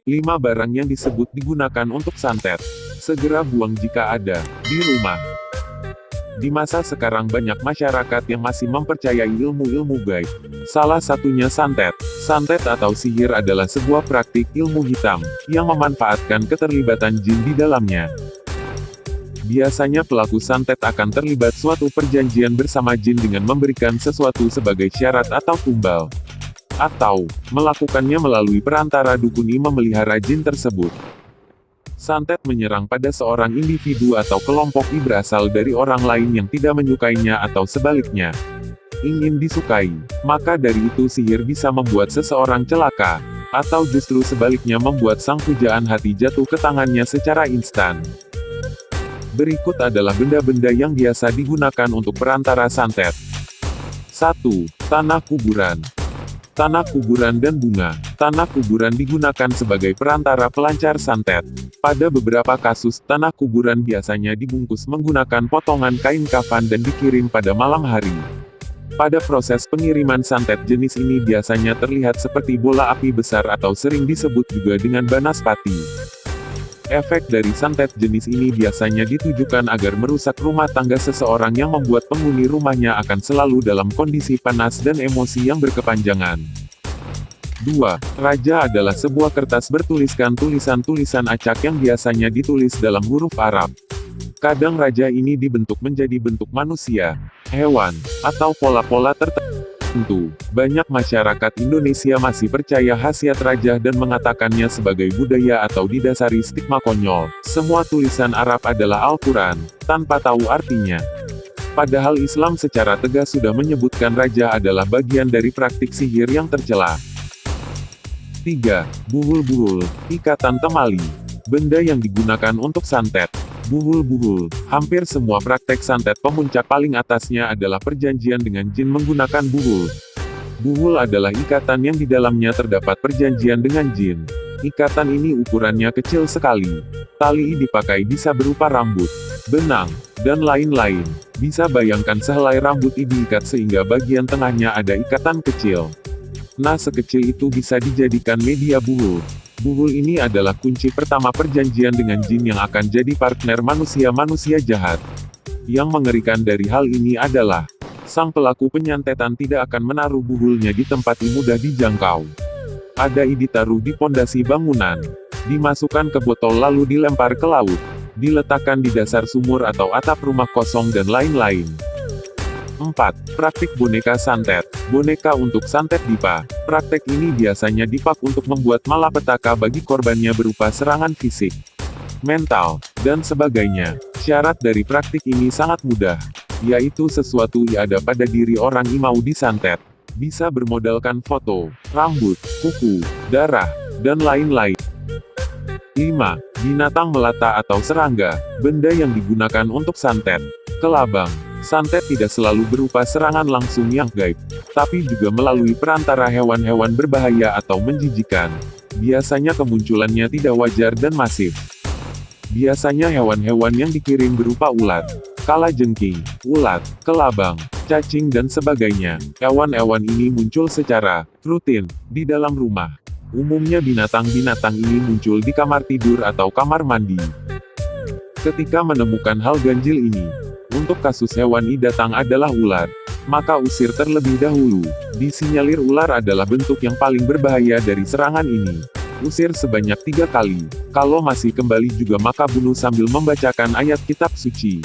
5 barang yang disebut digunakan untuk santet. Segera buang jika ada di rumah. Di masa sekarang banyak masyarakat yang masih mempercayai ilmu-ilmu gaib. Salah satunya santet. Santet atau sihir adalah sebuah praktik ilmu hitam, yang memanfaatkan keterlibatan jin di dalamnya. Biasanya pelaku santet akan terlibat suatu perjanjian bersama jin dengan memberikan sesuatu sebagai syarat atau tumbal. Atau, melakukannya melalui perantara dukuni memelihara jin tersebut. Santet menyerang pada seorang individu atau kelompok berasal dari orang lain yang tidak menyukainya atau sebaliknya ingin disukai. Maka dari itu sihir bisa membuat seseorang celaka, atau justru sebaliknya membuat sang pujaan hati jatuh ke tangannya secara instan. Berikut adalah benda-benda yang biasa digunakan untuk perantara santet. 1. Tanah kuburan. Tanah kuburan dan bunga. Tanah kuburan digunakan sebagai perantara pelancar santet. Pada beberapa kasus, tanah kuburan biasanya dibungkus menggunakan potongan kain kafan dan dikirim pada malam hari. Pada proses pengiriman santet jenis ini biasanya terlihat seperti bola api besar atau sering disebut juga dengan banaspati. Efek dari santet jenis ini biasanya ditujukan agar merusak rumah tangga seseorang yang membuat penghuni rumahnya akan selalu dalam kondisi panas dan emosi yang berkepanjangan. 2. Raja adalah sebuah kertas bertuliskan tulisan-tulisan acak yang biasanya ditulis dalam huruf Arab. Kadang raja ini dibentuk menjadi bentuk manusia, hewan, atau pola-pola tertentu. Banyak masyarakat Indonesia masih percaya khasiat raja dan mengatakannya sebagai budaya atau didasari stigma konyol. Semua tulisan Arab adalah Al-Quran, tanpa tahu artinya. Padahal Islam secara tegas sudah menyebutkan raja adalah bagian dari praktik sihir yang tercela. 3. Buhul-buhul, ikatan temali. Benda yang digunakan untuk santet. Buhul-buhul. Hampir semua praktek santet pemuncak paling atasnya adalah perjanjian dengan jin menggunakan buhul. Buhul adalah ikatan yang di dalamnya terdapat perjanjian dengan jin. Ikatan ini ukurannya kecil sekali. Tali dipakai bisa berupa rambut, benang, dan lain-lain. Bisa bayangkan sehelai rambut diikat sehingga bagian tengahnya ada ikatan kecil. Nah, sekecil itu bisa dijadikan media buhul. Buhul ini adalah kunci pertama perjanjian dengan jin yang akan jadi partner manusia-manusia jahat. Yang mengerikan dari hal ini adalah, sang pelaku penyantetan tidak akan menaruh buhulnya di tempat yang mudah dijangkau. Ada ditaruh di pondasi bangunan, dimasukkan ke botol lalu dilempar ke laut, diletakkan di dasar sumur atau atap rumah kosong dan lain-lain. 4. Praktik boneka santet. Boneka untuk santet dipa. Praktek ini biasanya dipak untuk membuat malapetaka bagi korbannya berupa serangan fisik, mental, dan sebagainya. Syarat dari praktik ini sangat mudah, yaitu sesuatu yang ada pada diri orang yang mau disantet. Bisa bermodalkan foto, rambut, kuku, darah, dan lain-lain. 5. Binatang melata atau serangga. Benda yang digunakan untuk santet. Kelabang. Santet tidak selalu berupa serangan langsung yang gaib, tapi juga melalui perantara hewan-hewan berbahaya atau menjijikan. Biasanya kemunculannya tidak wajar dan masif. Biasanya hewan-hewan yang dikirim berupa ulat, kalajengking, ulat, kelabang, cacing dan sebagainya. Hewan-hewan ini muncul secara rutin di dalam rumah. Umumnya binatang-binatang ini muncul di kamar tidur atau kamar mandi. Ketika menemukan hal ganjil ini, untuk kasus hewan ini datang adalah ular, maka usir terlebih dahulu. Disinyalir ular adalah bentuk yang paling berbahaya dari serangan ini. Usir sebanyak 3 kali. Kalau masih kembali juga maka bunuh sambil membacakan ayat kitab suci.